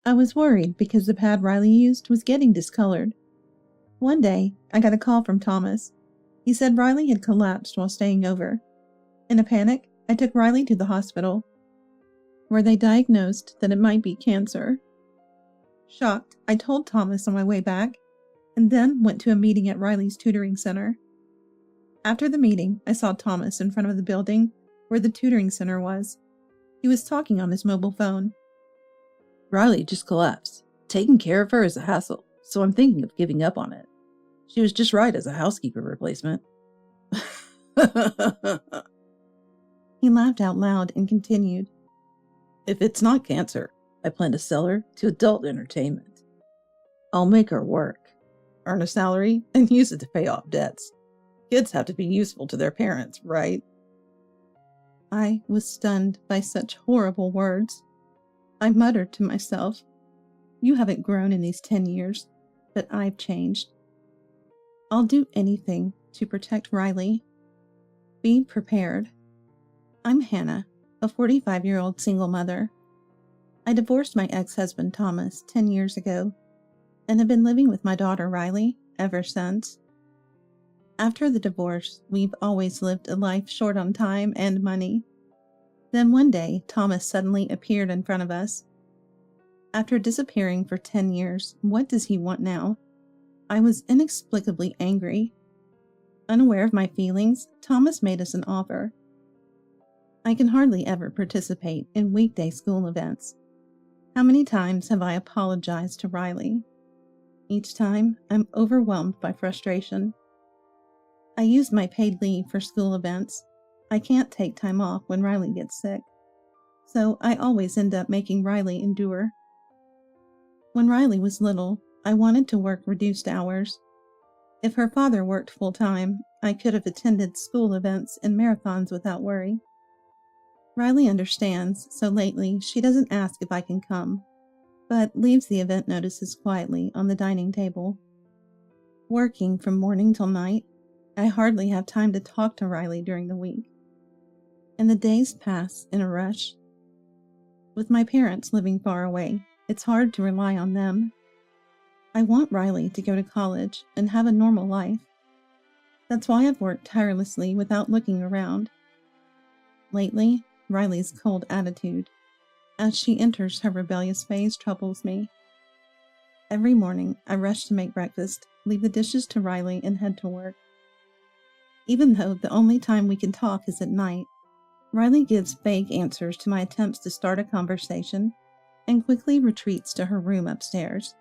I was worried because the pad Riley used was getting discolored. One day, I got a call from Thomas. He said Riley had collapsed while staying over. In a panic, I took Riley to the hospital, where they diagnosed that it might be cancer. Shocked, I told Thomas on my way back, and then went to a meeting at Riley's tutoring center. After the meeting, I saw Thomas in front of the building where the tutoring center was. He was talking on his mobile phone. Riley just collapsed. Taking care of her is a hassle, so I'm thinking of giving up on it. She was just right as a housekeeper replacement. He laughed out loud and continued. If it's not cancer, I plan to sell her to adult entertainment. I'll make her work, earn a salary, and use it to pay off debts. Kids have to be useful to their parents, right? I was stunned by such horrible words. I muttered to myself, "You haven't grown in these 10 years, but I've changed. I'll do anything to protect Riley. Be prepared." I'm Hannah, a 45-year-old single mother. I divorced my ex-husband Thomas 10 years ago and have been living with my daughter Riley ever since. After the divorce, we've always lived a life short on time and money. Then one day, Thomas suddenly appeared in front of us. After disappearing for 10 years, what does he want now? I was inexplicably angry. Unaware of my feelings, Thomas made us an offer. I can hardly ever participate in weekday school events. How many times have I apologized to Riley? Each time, I'm overwhelmed by frustration. I used my paid leave for school events. I can't take time off when Riley gets sick, so I always end up making Riley endure. When Riley was little, I wanted to work reduced hours. If her father worked full-time, I could have attended school events and marathons without worry. Riley understands, so lately she doesn't ask if I can come, but leaves the event notices quietly on the dining table. Working from morning till night, I hardly have time to talk to Riley during the week, and the days pass in a rush. With my parents living far away, it's hard to rely on them. I want Riley to go to college and have a normal life. That's why I've worked tirelessly without looking around. Lately, Riley's cold attitude, as she enters her rebellious phase, troubles me. Every morning, I rush to make breakfast, leave the dishes to Riley, and head to work. Even though the only time we can talk is at night, Riley gives vague answers to my attempts to start a conversation and quickly retreats to her room upstairs.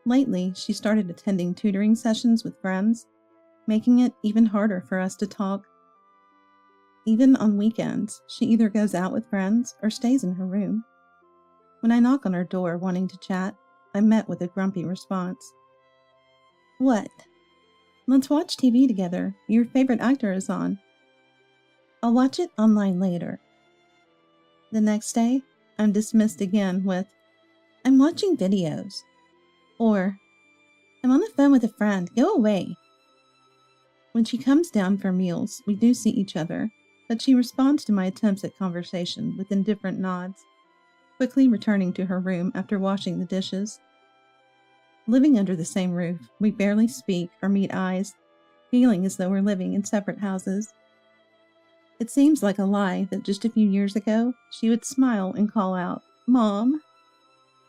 Lately, she started attending tutoring sessions with friends, making it even harder for us to talk. Even on weekends, she either goes out with friends or stays in her room. When I knock on her door wanting to chat, I'm met with a grumpy response. "What? Let's watch TV together. Your favorite actor is on." "I'll watch it online later." The next day, I'm dismissed again with, "I'm watching videos." Or, "I'm on the phone with a friend. Go away." When she comes down for meals, we do see each other, but she responds to my attempts at conversation with indifferent nods, quickly returning to her room after washing the dishes. Living under the same roof, we barely speak or meet eyes, feeling as though we're living in separate houses. It seems like a lie that just a few years ago, she would smile and call out, "Mom."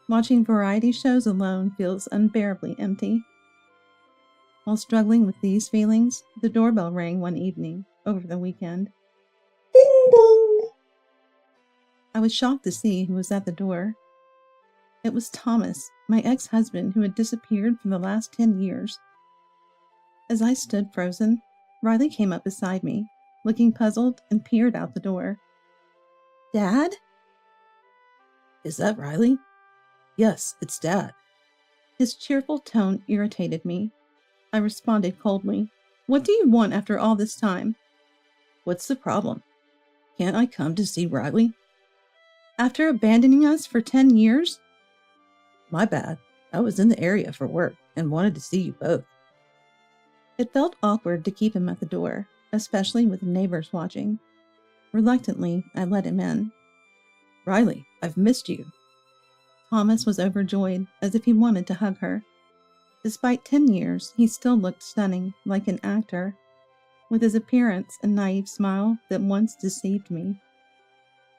Watching variety shows alone feels unbearably empty. While struggling with these feelings, the doorbell rang one evening over the weekend. Ding dong! I was shocked to see who was at the door. It was Thomas, my ex-husband who had disappeared for the last 10 years. As I stood frozen, Riley came up beside me, looking puzzled, and peered out the door. "Dad?" Is that Riley? Yes, it's Dad. His cheerful tone irritated me. I responded coldly, "What do you want after all this time?" What's the problem? Can't I come to see Riley? "After abandoning us for 10 years? My bad. I was in the area for work and wanted to see you both. It felt awkward to keep him at the door, especially with neighbors watching. Reluctantly, I let him in. Riley, I've missed you. Thomas was overjoyed, as if he wanted to hug her. Despite 10 years, he still looked stunning, like an actor, with his appearance and naive smile that once deceived me.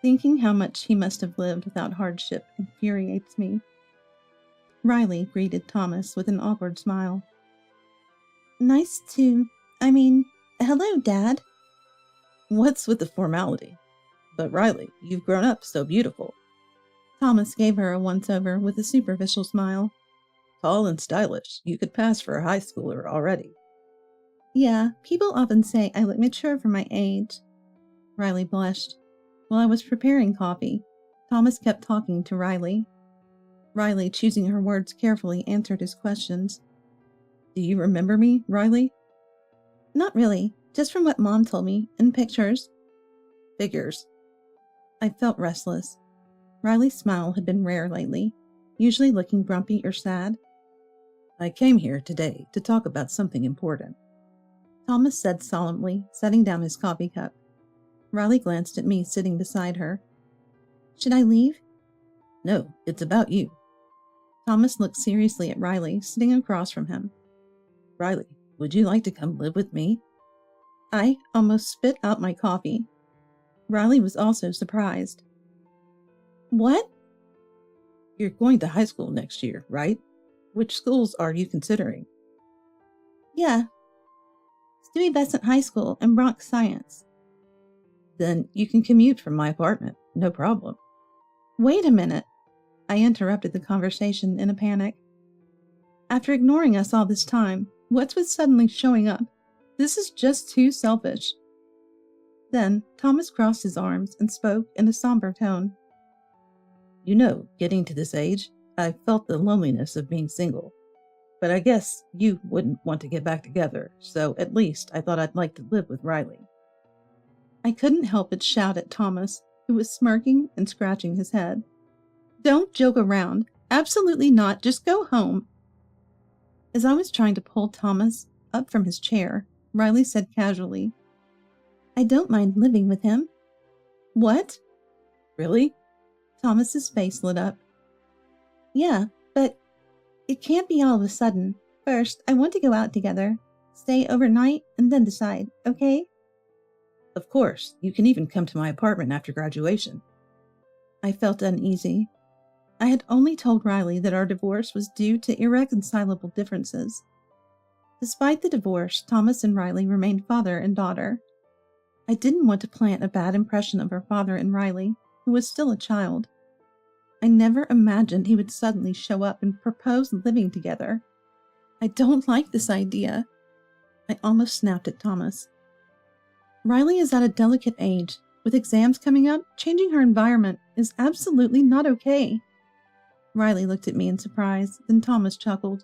Thinking how much he must have lived without hardship infuriates me. Riley greeted Thomas with an awkward smile. Hello, Dad. What's with the formality? But Riley, you've grown up so beautiful. Thomas gave her a once-over with a superficial smile. Tall and stylish, you could pass for a high schooler already. Yeah, people often say I look mature for my age. Riley blushed. While I was preparing coffee, Thomas kept talking to Riley. Riley, choosing her words carefully, answered his questions. Do you remember me, Riley? Not really, just from what Mom told me, in pictures. Figures. I felt restless. Riley's smile had been rare lately, usually looking grumpy or sad. I came here today to talk about something important, Thomas said solemnly, setting down his coffee cup. Riley glanced at me sitting beside her. Should I leave? No, it's about you. Thomas looked seriously at Riley, sitting across from him. Riley, would you like to come live with me? I almost spit out my coffee. Riley was also surprised. What? You're going to high school next year, right? Which schools are you considering? Yeah. Stuyvesant High School and Bronx Science. Then you can commute from my apartment, no problem. Wait a minute. I interrupted the conversation in a panic. After ignoring us all this time, what's with suddenly showing up? This is just too selfish. Then Thomas crossed his arms and spoke in a somber tone. You know, getting to this age, I felt the loneliness of being single. But I guess you wouldn't want to get back together, so at least I thought I'd like to live with Riley. I couldn't help but shout at Thomas, who was smirking and scratching his head. Don't joke around. Absolutely not. Just go home. As I was trying to pull Thomas up from his chair, Riley said casually, I don't mind living with him. What? Really? Thomas's face lit up. Yeah, but it can't be all of a sudden. First, I want to go out together, stay overnight, and then decide, okay? Of course, you can even come to my apartment after graduation. I felt uneasy. I had only told Riley that our divorce was due to irreconcilable differences. Despite the divorce, Thomas and Riley remained father and daughter. I didn't want to plant a bad impression of our father in Riley, who was still a child. I never imagined he would suddenly show up and propose living together. I don't like this idea. I almost snapped at Thomas. Riley is at a delicate age. With exams coming up, changing her environment is absolutely not okay. Riley looked at me in surprise, then Thomas chuckled.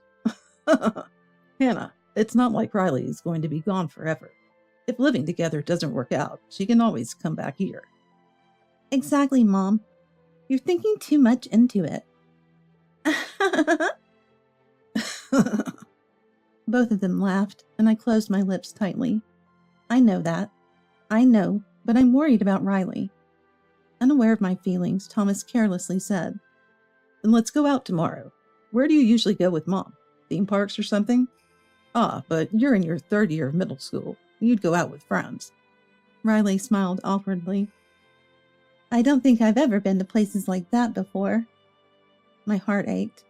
Hannah, it's not like Riley is going to be gone forever. If living together doesn't work out, she can always come back here. Exactly, Mom. You're thinking too much into it. Both of them laughed, and I closed my lips tightly. I know that. I know, but I'm worried about Riley. Unaware of my feelings, Thomas carelessly said, Then let's go out tomorrow. Where do you usually go with Mom? Theme parks or something? Ah, but you're in your 3rd year of middle school. You'd go out with friends. Riley smiled awkwardly. I don't think I've ever been to places like that before. My heart ached.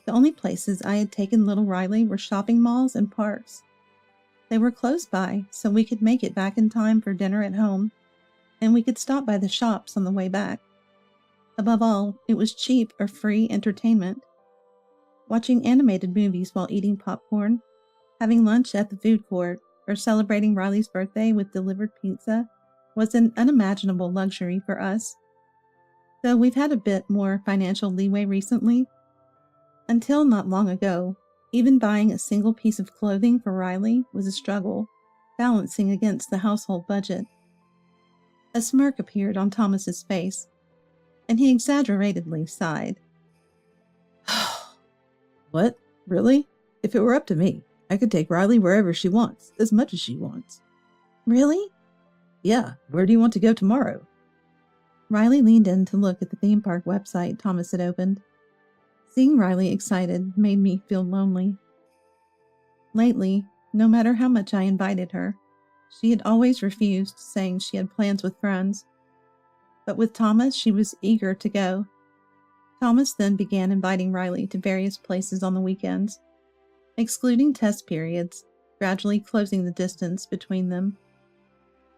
The only places I had taken little Riley were shopping malls and parks. They were close by, so we could make it back in time for dinner at home, and we could stop by the shops on the way back. Above all, it was cheap or free entertainment. Watching animated movies while eating popcorn, having lunch at the food court, or celebrating Riley's birthday with delivered pizza was an unimaginable luxury for us. Though we've had a bit more financial leeway recently, until not long ago, even buying a single piece of clothing for Riley was a struggle, balancing against the household budget. A smirk appeared on Thomas's face, and he exaggeratedly sighed. What? Really? If it were up to me, I could take Riley wherever she wants, as much as she wants. Really? Yeah, where do you want to go tomorrow? Riley leaned in to look at the theme park website Thomas had opened. Seeing Riley excited made me feel lonely. Lately, no matter how much I invited her, she had always refused, saying she had plans with friends. But with Thomas, she was eager to go. Thomas then began inviting Riley to various places on the weekends, excluding test periods, gradually closing the distance between them.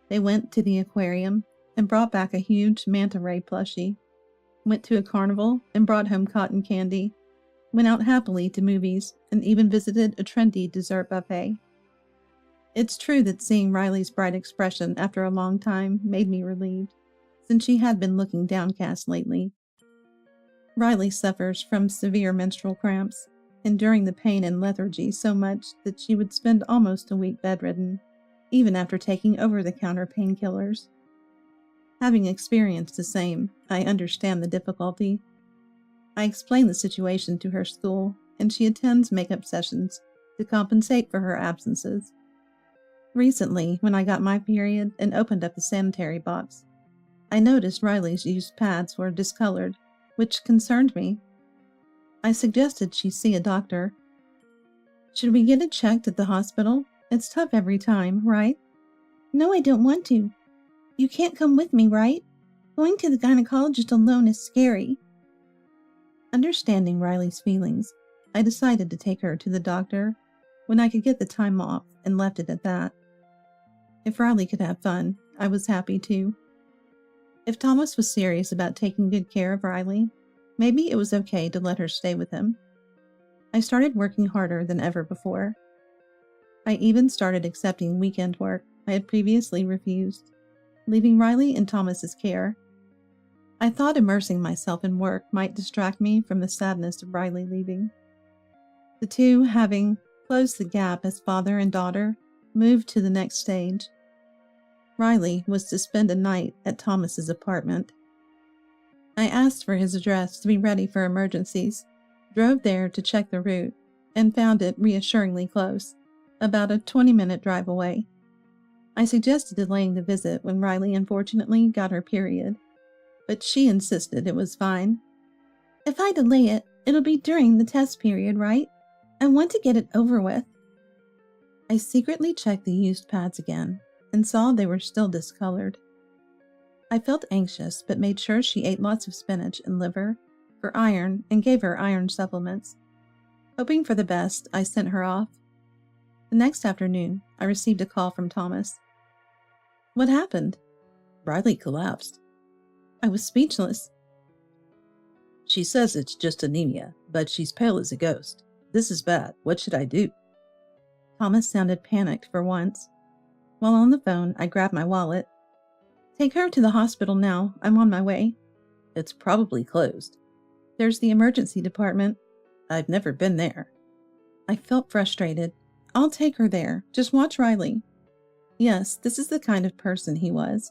They went to the aquarium and brought back a huge manta ray plushie, went to a carnival and brought home cotton candy, went out happily to movies, and even visited a trendy dessert buffet. It's true that seeing Riley's bright expression after a long time made me relieved, since she had been looking downcast lately. Riley suffers from severe menstrual cramps, enduring the pain and lethargy so much that she would spend almost a week bedridden, even after taking over-the-counter painkillers. Having experienced the same, I understand the difficulty. I explain the situation to her school, and she attends makeup sessions to compensate for her absences. Recently, when I got my period and opened up the sanitary box, I noticed Riley's used pads were discolored, which concerned me. I suggested she see a doctor. Should we get it checked at the hospital? It's tough every time, right? No, I don't want to. You can't come with me, right? Going to the gynecologist alone is scary. Understanding Riley's feelings, I decided to take her to the doctor when I could get the time off and left it at that. If Riley could have fun, I was happy too. If Thomas was serious about taking good care of Riley, maybe it was okay to let her stay with him. I started working harder than ever before. I even started accepting weekend work I had previously refused, leaving Riley in Thomas's care. I thought immersing myself in work might distract me from the sadness of Riley leaving. The two, having closed the gap as father and daughter, moved to the next stage. Riley was to spend a night at Thomas's apartment. I asked for his address to be ready for emergencies, drove there to check the route, and found it reassuringly close, about a 20-minute drive away. I suggested delaying the visit when Riley unfortunately got her period, but she insisted it was fine. If I delay it, it'll be during the test period, right? I want to get it over with. I secretly checked the used pads again and saw they were still discolored. I felt anxious but made sure she ate lots of spinach and liver for iron and gave her iron supplements. Hoping for the best, I sent her off. The next afternoon, I received a call from Thomas. What happened? Riley collapsed. I was speechless. She says it's just anemia, but she's pale as a ghost. This is bad. What should I do? Thomas sounded panicked for once. While on the phone, I grabbed my wallet. Take her to the hospital now. I'm on my way. It's probably closed. There's the emergency department. I've never been there. I felt frustrated. I'll take her there. Just watch Riley. Yes, this is the kind of person he was.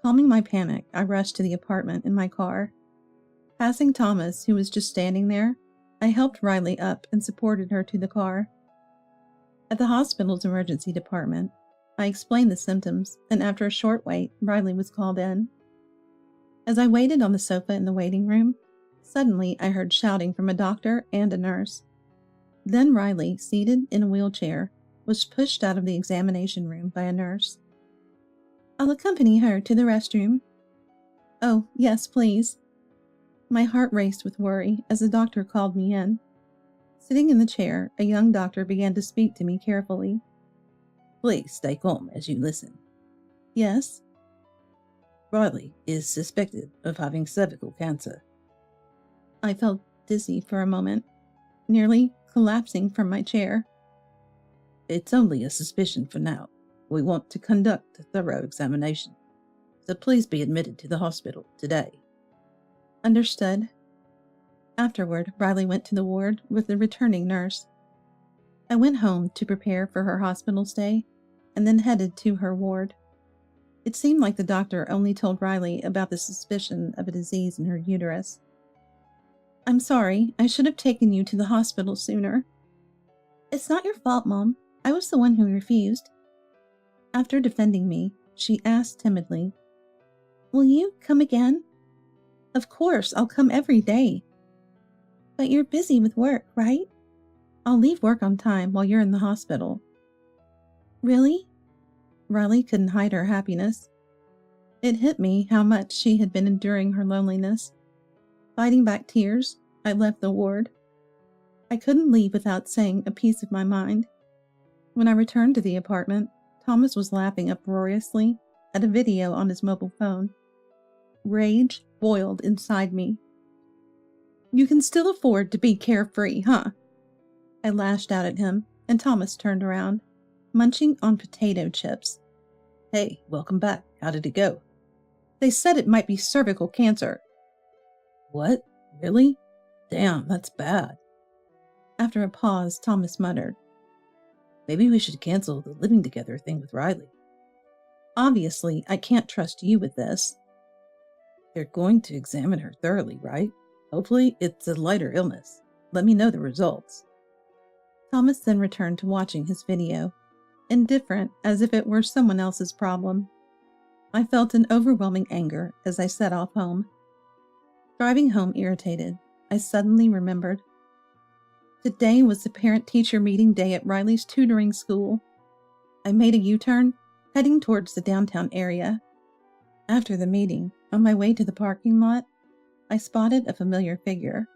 Calming my panic, I rushed to the apartment in my car. Passing Thomas, who was just standing there, I helped Riley up and supported her to the car. At the hospital's emergency department, I explained the symptoms, and after a short wait, Riley was called in. As I waited on the sofa in the waiting room, suddenly I heard shouting from a doctor and a nurse. Then Riley, seated in a wheelchair, was pushed out of the examination room by a nurse. I'll accompany her to the restroom. Oh, yes, please. My heart raced with worry as the doctor called me in. Sitting in the chair, a young doctor began to speak to me carefully. Please stay calm as you listen. Yes? Riley is suspected of having cervical cancer. I felt dizzy for a moment, nearly collapsing from my chair. It's only a suspicion for now. We want to conduct a thorough examination, so please be admitted to the hospital today. Understood. Afterward, Riley went to the ward with the returning nurse. I went home to prepare for her hospital stay and then headed to her ward. It seemed like the doctor only told Riley about the suspicion of a disease in her uterus. I'm sorry, I should have taken you to the hospital sooner. It's not your fault, Mom. I was the one who refused. After defending me, she asked timidly, Will you come again? Of course, I'll come every day. But you're busy with work, right? I'll leave work on time while you're in the hospital. Really? Riley couldn't hide her happiness. It hit me how much she had been enduring her loneliness. Fighting back tears, I left the ward. I couldn't leave without saying a piece of my mind. When I returned to the apartment, Thomas was laughing uproariously at a video on his mobile phone. Rage boiled inside me. You can still afford to be carefree, huh? I lashed out at him, and Thomas turned around, munching on potato chips. Hey, welcome back. How did it go? They said it might be cervical cancer. What? Really? Damn, that's bad. After a pause, Thomas muttered, Maybe we should cancel the living together thing with Riley. Obviously, I can't trust you with this. They're going to examine her thoroughly, right? Hopefully it's a lighter illness. Let me know the results. Thomas then returned to watching his video, indifferent as if it were someone else's problem. I felt an overwhelming anger as I set off home. Driving home irritated, I suddenly remembered. Today was the parent-teacher meeting day at Riley's tutoring school. I made a U-turn, heading towards the downtown area. After the meeting, on my way to the parking lot, I spotted a familiar figure.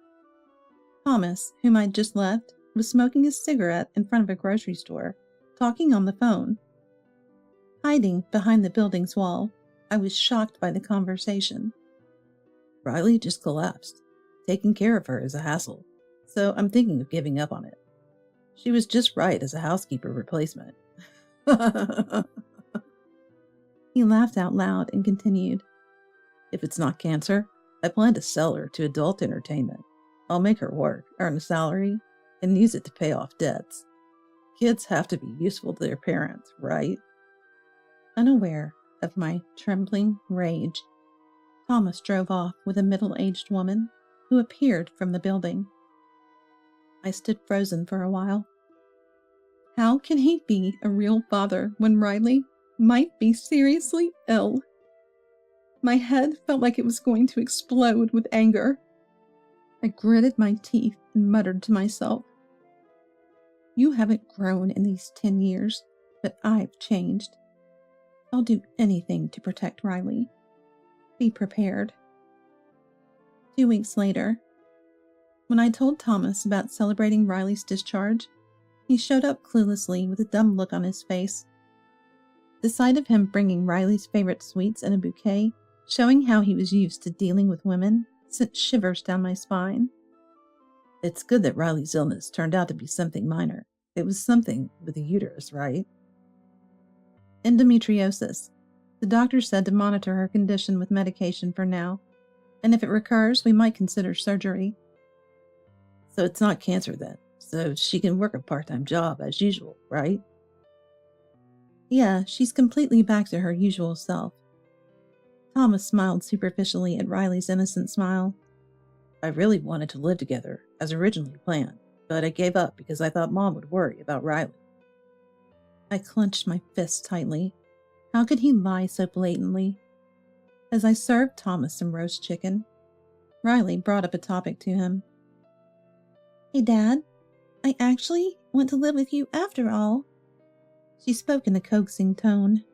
Thomas, whom I'd just left, was smoking a cigarette in front of a grocery store, talking on the phone. Hiding behind the building's wall, I was shocked by the conversation. Riley just collapsed. Taking care of her is a hassle, so I'm thinking of giving up on it. She was just right as a housekeeper replacement. He laughed out loud and continued. If it's not cancer, I plan to sell her to adult entertainment. I'll make her work, earn a salary, and use it to pay off debts. Kids have to be useful to their parents, right? Unaware of my trembling rage, Thomas drove off with a middle-aged woman who appeared from the building. I stood frozen for a while. How can he be a real father when Riley might be seriously ill? My head felt like it was going to explode with anger. I gritted my teeth and muttered to myself, You haven't grown in these 10 years, but I've changed. I'll do anything to protect Riley. Be prepared. 2 weeks later, when I told Thomas about celebrating Riley's discharge, he showed up cluelessly with a dumb look on his face. The sight of him bringing Riley's favorite sweets and a bouquet, showing how he was used to dealing with women, sent shivers down my spine. It's good that Riley's illness turned out to be something minor. It was something with the uterus, right? Endometriosis. The doctor said to monitor her condition with medication for now, and if it recurs, we might consider surgery. So it's not cancer then. So she can work a part-time job as usual, right? Yeah, she's completely back to her usual self. Thomas smiled superficially at Riley's innocent smile. I really wanted to live together, as originally planned, but I gave up because I thought Mom would worry about Riley. I clenched my fists tightly. How could he lie so blatantly? As I served Thomas some roast chicken, Riley brought up a topic to him. Hey, Dad, I actually want to live with you after all. She spoke in a coaxing tone.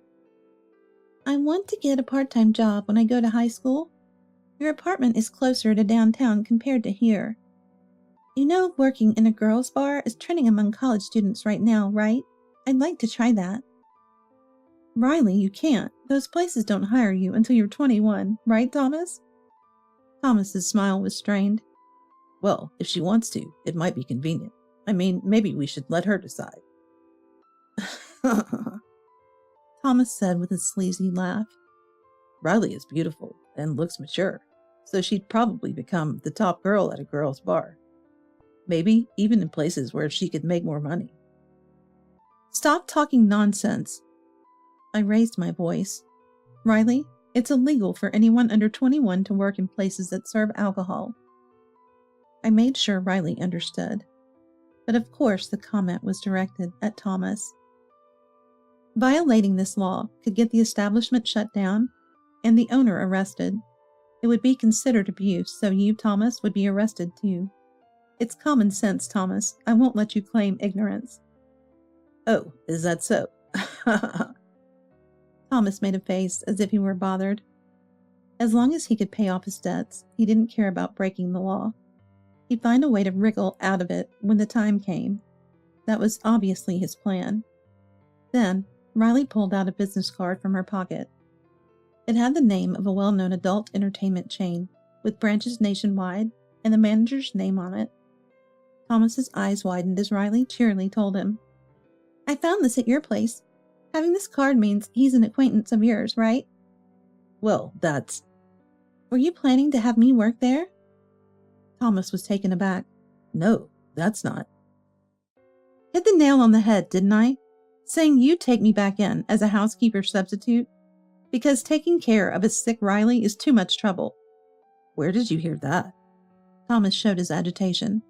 I want to get a part-time job when I go to high school. Your apartment is closer to downtown compared to here. You know working in a girls' bar is trending among college students right now, right? I'd like to try that. Riley, you can't. Those places don't hire you until you're 21, right, Thomas? Thomas's smile was strained. Well, if she wants to, it might be convenient. I mean, maybe we should let her decide. Thomas said with a sleazy laugh. Riley is beautiful and looks mature, so she'd probably become the top girl at a girls' bar. Maybe even in places where she could make more money. Stop talking nonsense. I raised my voice. Riley, it's illegal for anyone under 21 to work in places that serve alcohol. I made sure Riley understood, but of course the comment was directed at Thomas. Violating this law could get the establishment shut down and the owner arrested. It would be considered abuse, so you, Thomas, would be arrested too. It's common sense, Thomas. I won't let you claim ignorance. Oh, is that so? Thomas made a face as if he were bothered. As long as he could pay off his debts, he didn't care about breaking the law. He'd find a way to wriggle out of it when the time came. That was obviously his plan. Then, Riley pulled out a business card from her pocket. It had the name of a well-known adult entertainment chain, with branches nationwide, and the manager's name on it. Thomas's eyes widened as Riley cheerily told him, "I found this at your place. Having this card means he's an acquaintance of yours, right?" Well, that's... Were you planning to have me work there? Thomas was taken aback. No, that's not. Hit the nail on the head, didn't I? Saying you'd take me back in as a housekeeper substitute? Because taking care of a sick Riley is too much trouble. Where did you hear that? Thomas showed his agitation.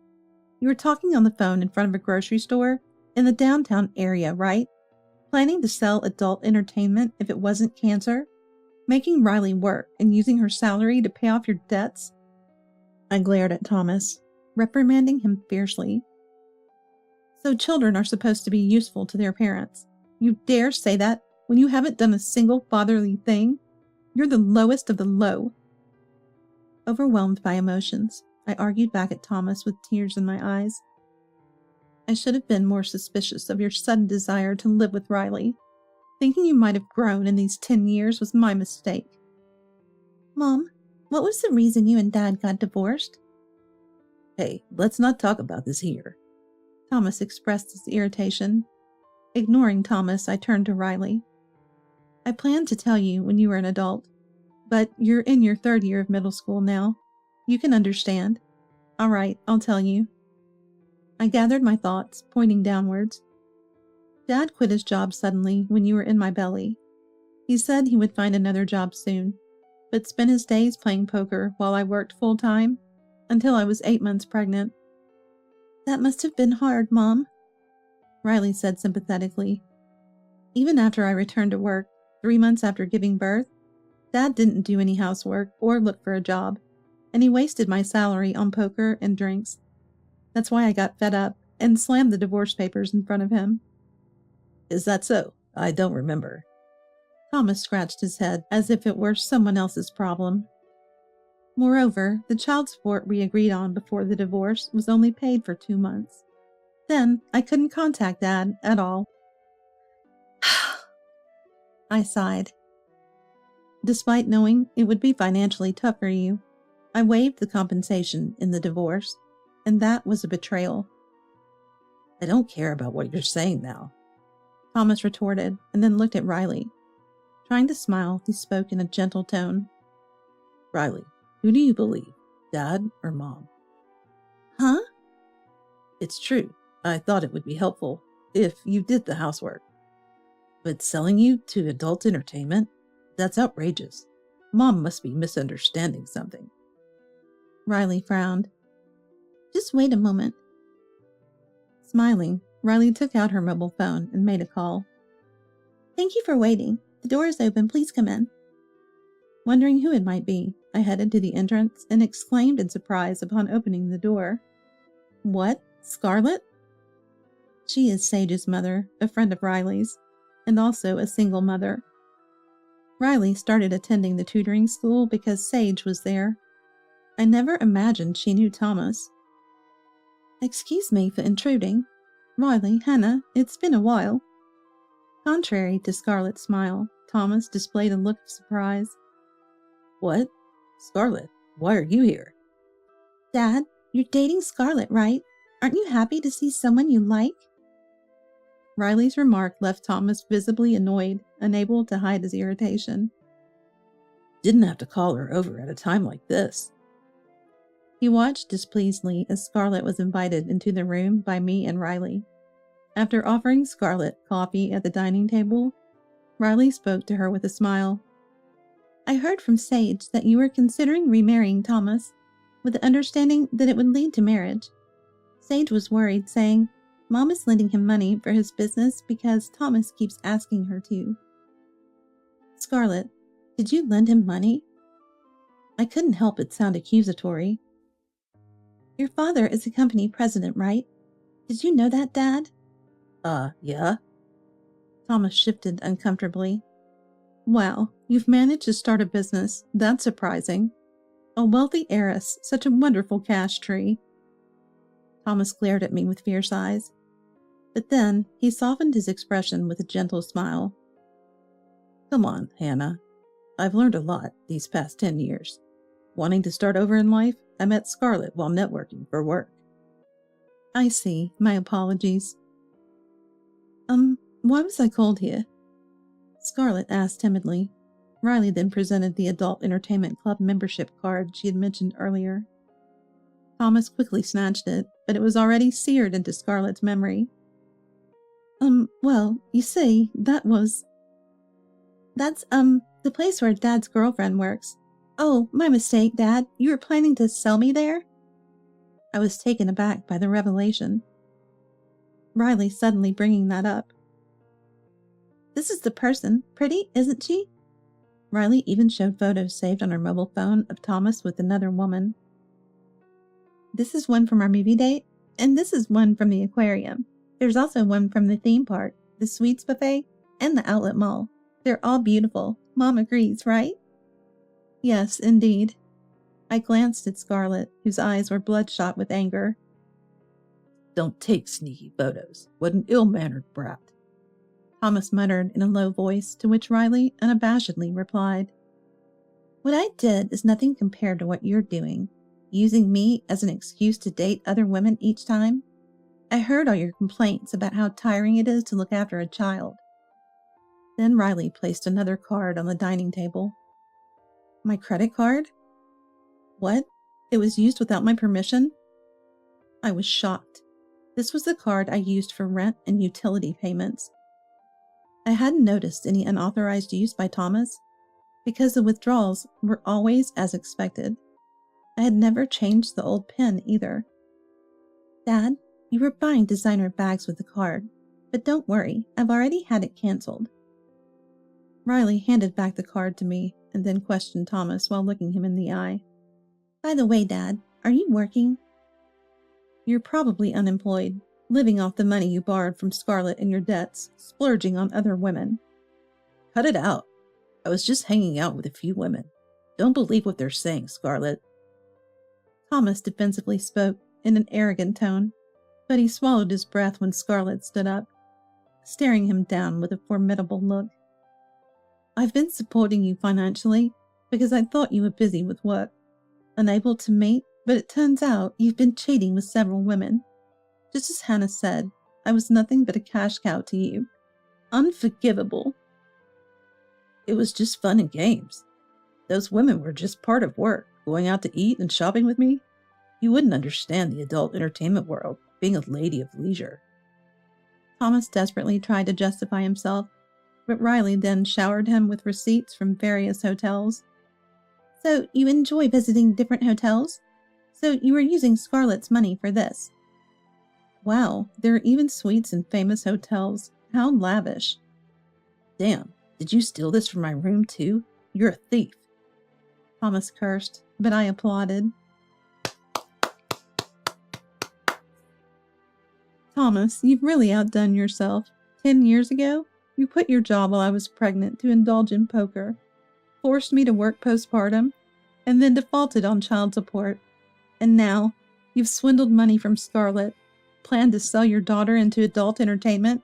You were talking on the phone in front of a grocery store in the downtown area, right? Planning to sell adult entertainment if it wasn't cancer? Making Riley work and using her salary to pay off your debts? I glared at Thomas, reprimanding him fiercely. So children are supposed to be useful to their parents. You dare say that when you haven't done a single fatherly thing? You're the lowest of the low. Overwhelmed by emotions, I argued back at Thomas with tears in my eyes. I should have been more suspicious of your sudden desire to live with Riley. Thinking you might have grown in these 10 years was my mistake. Mom, what was the reason you and Dad got divorced? Hey, let's not talk about this here. Thomas expressed his irritation. Ignoring Thomas, I turned to Riley. I planned to tell you when you were an adult, but you're in your 3rd year of middle school now. You can understand. All right, I'll tell you. I gathered my thoughts, pointing downwards. Dad quit his job suddenly when you were in my belly. He said he would find another job soon, but spent his days playing poker while I worked full-time until I was 8 months pregnant. That must have been hard, Mom, Riley said sympathetically. Even after I returned to work, 3 months after giving birth, Dad didn't do any housework or look for a job, and he wasted my salary on poker and drinks. That's why I got fed up and slammed the divorce papers in front of him. Is that so? I don't remember. Thomas scratched his head as if it were someone else's problem. Moreover, the child support we agreed on before the divorce was only paid for 2 months. Then I couldn't contact Dad at all. I sighed. Despite knowing it would be financially tough for you, I waived the compensation in the divorce, and that was a betrayal. I don't care about what you're saying now, Thomas retorted, and then looked at Riley. Trying to smile, he spoke in a gentle tone. Riley, who do you believe, Dad or Mom? Huh? It's true. I thought it would be helpful if you did the housework. But selling you to adult entertainment? That's outrageous. Mom must be misunderstanding something. Riley frowned. Just wait a moment. Smiling, Riley took out her mobile phone and made a call. Thank you for waiting. The door is open. Please come in. Wondering who it might be, I headed to the entrance and exclaimed in surprise upon opening the door. What? Scarlett? She is Sage's mother, a friend of Riley's, and also a single mother. Riley started attending the tutoring school because Sage was there. I never imagined she knew Thomas. Excuse me for intruding. Riley, Hannah, it's been a while. Contrary to Scarlett's smile, Thomas displayed a look of surprise. What? Scarlett, why are you here? Dad, you're dating Scarlett, right? Aren't you happy to see someone you like? Riley's remark left Thomas visibly annoyed, unable to hide his irritation. Didn't have to call her over at a time like this. He watched displeasedly as Scarlett was invited into the room by me and Riley. After offering Scarlett coffee at the dining table, Riley spoke to her with a smile. I heard from Sage that you were considering remarrying Thomas, with the understanding that it would lead to marriage. Sage was worried, saying, Mom is lending him money for his business because Thomas keeps asking her to. Scarlett, did you lend him money? I couldn't help but sound accusatory. Your father is the company president, right? Did you know that, Dad? Yeah. Thomas shifted uncomfortably. Wow, you've managed to start a business. That's surprising. A wealthy heiress, such a wonderful cash tree. Thomas glared at me with fierce eyes. But then he softened his expression with a gentle smile. Come on, Hannah. I've learned a lot these past 10 years. Wanting to start over in life, I met Scarlett while networking for work. I see. My apologies. Why was I called here? Scarlett asked timidly. Riley then presented the Adult Entertainment Club membership card she had mentioned earlier. Thomas quickly snatched it, but it was already seared into Scarlett's memory. Well, you see, that's, the place where Dad's girlfriend works. Oh, my mistake, Dad. You were planning to sell me there? I was taken aback by the revelation. Riley suddenly bringing that up. This is the person. Pretty, isn't she? Riley even showed photos saved on her mobile phone of Thomas with another woman. This is one from our movie date, and this is one from the aquarium. There's also one from the theme park, the sweets buffet, and the outlet mall. They're all beautiful. Mom agrees, right? Yes, indeed. I glanced at Scarlett, whose eyes were bloodshot with anger. Don't take sneaky photos. What an ill-mannered brat. Thomas muttered in a low voice, to which Riley unabashedly replied, What I did is nothing compared to what you're doing, using me as an excuse to date other women each time. I heard all your complaints about how tiring it is to look after a child. Then Riley placed another card on the dining table. My credit card? What? It was used without my permission? I was shocked. This was the card I used for rent and utility payments. I hadn't noticed any unauthorized use by Thomas, because the withdrawals were always as expected. I had never changed the old PIN either. Dad, you were buying designer bags with the card, but don't worry, I've already had it canceled. Riley handed back the card to me and then questioned Thomas while looking him in the eye. By the way, Dad, are you working? You're probably unemployed, living off the money you borrowed from Scarlett and your debts, splurging on other women. Cut it out. I was just hanging out with a few women. Don't believe what they're saying, Scarlett. Thomas defensively spoke in an arrogant tone, but he swallowed his breath when Scarlett stood up, staring him down with a formidable look. I've been supporting you financially because I thought you were busy with work, unable to mate, but it turns out you've been cheating with several women. Just as Hannah said, I was nothing but a cash cow to you. Unforgivable. It was just fun and games. Those women were just part of work, going out to eat and shopping with me. You wouldn't understand the adult entertainment world, being a lady of leisure. Thomas desperately tried to justify himself, but Riley then showered him with receipts from various hotels. So you enjoy visiting different hotels? So you were using Scarlett's money for this? Wow, there are even suites in famous hotels. How lavish. Damn, did you steal this from my room too? You're a thief. Thomas cursed, but I applauded. Thomas, you've really outdone yourself. 10 years ago, you quit your job while I was pregnant to indulge in poker, forced me to work postpartum, and then defaulted on child support. And now, you've swindled money from Scarlett, planned to sell your daughter into adult entertainment,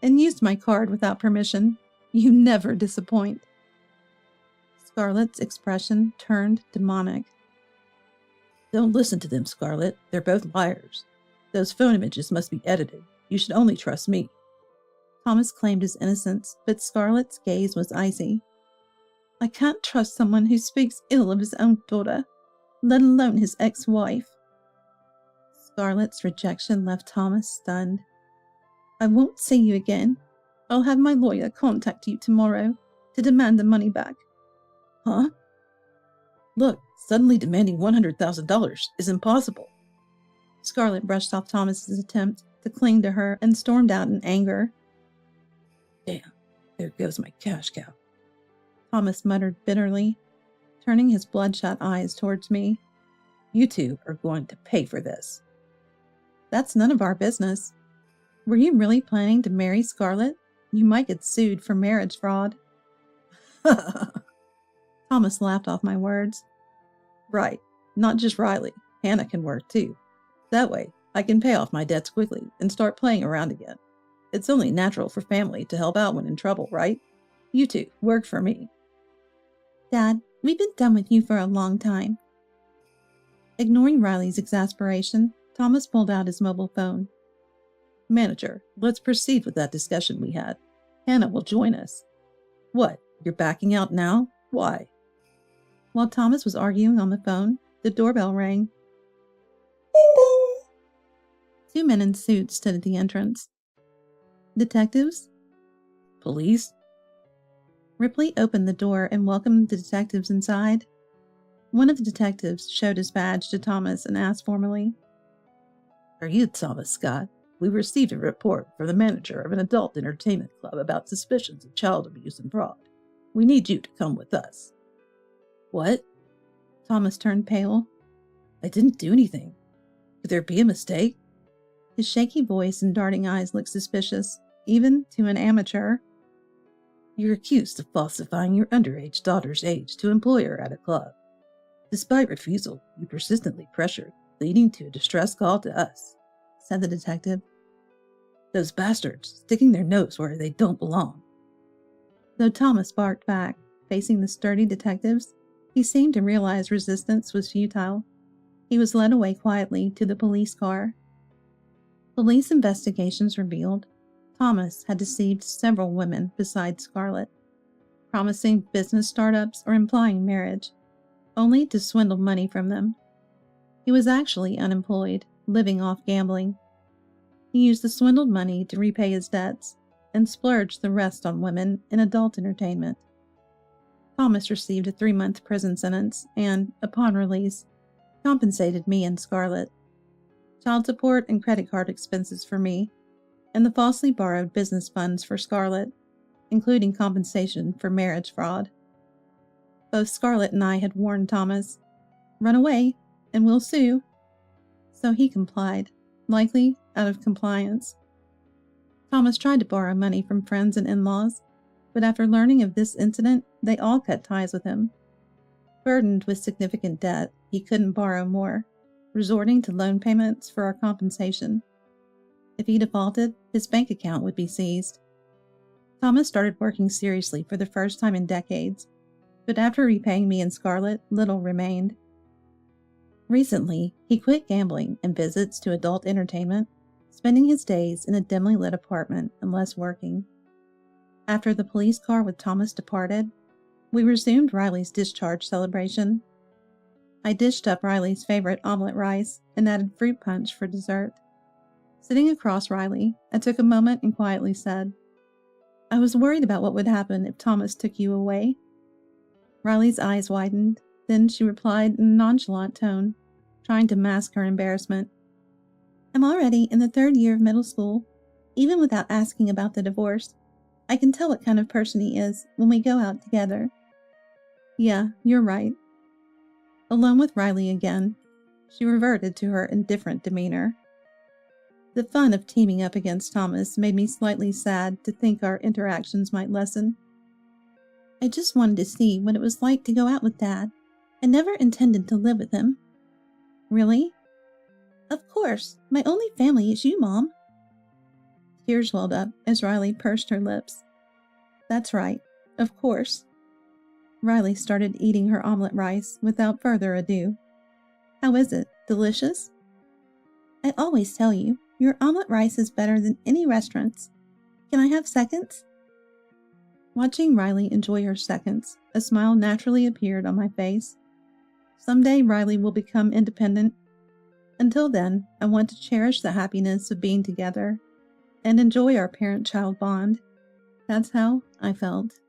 and used my card without permission. You never disappoint. Scarlett's expression turned demonic. Don't listen to them, Scarlett. They're both liars. Those phone images must be edited. You should only trust me. Thomas claimed his innocence, but Scarlett's gaze was icy. I can't trust someone who speaks ill of his own daughter, let alone his ex-wife. Scarlett's rejection left Thomas stunned. I won't see you again. I'll have my lawyer contact you tomorrow to demand the money back. Huh? Look, suddenly demanding $100,000 is impossible. Scarlett brushed off Thomas's attempt to cling to her and stormed out in anger. Damn, there goes my cash cow. Thomas muttered bitterly, turning his bloodshot eyes towards me. You two are going to pay for this. That's none of our business. Were you really planning to marry Scarlett? You might get sued for marriage fraud. Thomas laughed off my words. Right, not just Riley. Hannah can work too. That way, I can pay off my debts quickly and start playing around again. It's only natural for family to help out when in trouble, right? You two work for me. Dad, we've been done with you for a long time. Ignoring Riley's exasperation, Thomas pulled out his mobile phone. Manager, let's proceed with that discussion we had. Hannah will join us. What, you're backing out now? Why? While Thomas was arguing on the phone, the doorbell rang. Ding dong! 2 men in suits stood at the entrance. Detectives? Police? Ripley opened the door and welcomed the detectives inside. One of the detectives showed his badge to Thomas and asked formally, Are you Thomas Scott? We received a report from the manager of an adult entertainment club about suspicions of child abuse and fraud. We need you to come with us. What? Thomas turned pale. I didn't do anything. Could there be a mistake? His shaky voice and darting eyes looked suspicious, even to an amateur. You're accused of falsifying your underage daughter's age to employ her at a club. Despite refusal, you persistently pressured, leading to a distress call to us, said the detective. Those bastards, sticking their nose where they don't belong. Though Thomas barked back, facing the sturdy detectives, he seemed to realize resistance was futile. He was led away quietly to the police car. Police investigations revealed Thomas had deceived several women besides Scarlett, promising business startups or implying marriage, only to swindle money from them. He was actually unemployed, living off gambling. He used the swindled money to repay his debts and splurged the rest on women in adult entertainment. Thomas received a 3-month prison sentence and, upon release, compensated me and Scarlett. Child support and credit card expenses for me, and the falsely borrowed business funds for Scarlett, including compensation for marriage fraud. Both Scarlett and I had warned Thomas, "Run away, and we'll sue." So he complied, likely out of compliance. Thomas tried to borrow money from friends and in-laws, but after learning of this incident, they all cut ties with him. Burdened with significant debt, he couldn't borrow more, resorting to loan payments for our compensation. If he defaulted, his bank account would be seized. Thomas started working seriously for the first time in decades, but after repaying me and Scarlett, little remained. Recently, he quit gambling and visits to adult entertainment, spending his days in a dimly lit apartment unless working. After the police car with Thomas departed, we resumed Riley's discharge celebration. I dished up Riley's favorite omelet rice and added fruit punch for dessert. Sitting across Riley, I took a moment and quietly said, "I was worried about what would happen if Thomas took you away." Riley's eyes widened, then she replied in a nonchalant tone, trying to mask her embarrassment. "I'm already in the 3rd year of middle school. Even without asking about the divorce, I can tell what kind of person he is when we go out together." "Yeah, you're right." Alone with Riley again, she reverted to her indifferent demeanor. The fun of teaming up against Thomas made me slightly sad to think our interactions might lessen. "I just wanted to see what it was like to go out with Dad. I never intended to live with him." "Really?" "Of course. My only family is you, Mom." Tears welled up as Riley pursed her lips. "That's right. Of course." Riley started eating her omelet rice without further ado. "How is it? Delicious?" "I always tell you, your omelet rice is better than any restaurant's. Can I have seconds?" Watching Riley enjoy her seconds, a smile naturally appeared on my face. Someday Riley will become independent. Until then, I want to cherish the happiness of being together and enjoy our parent-child bond. That's how I felt.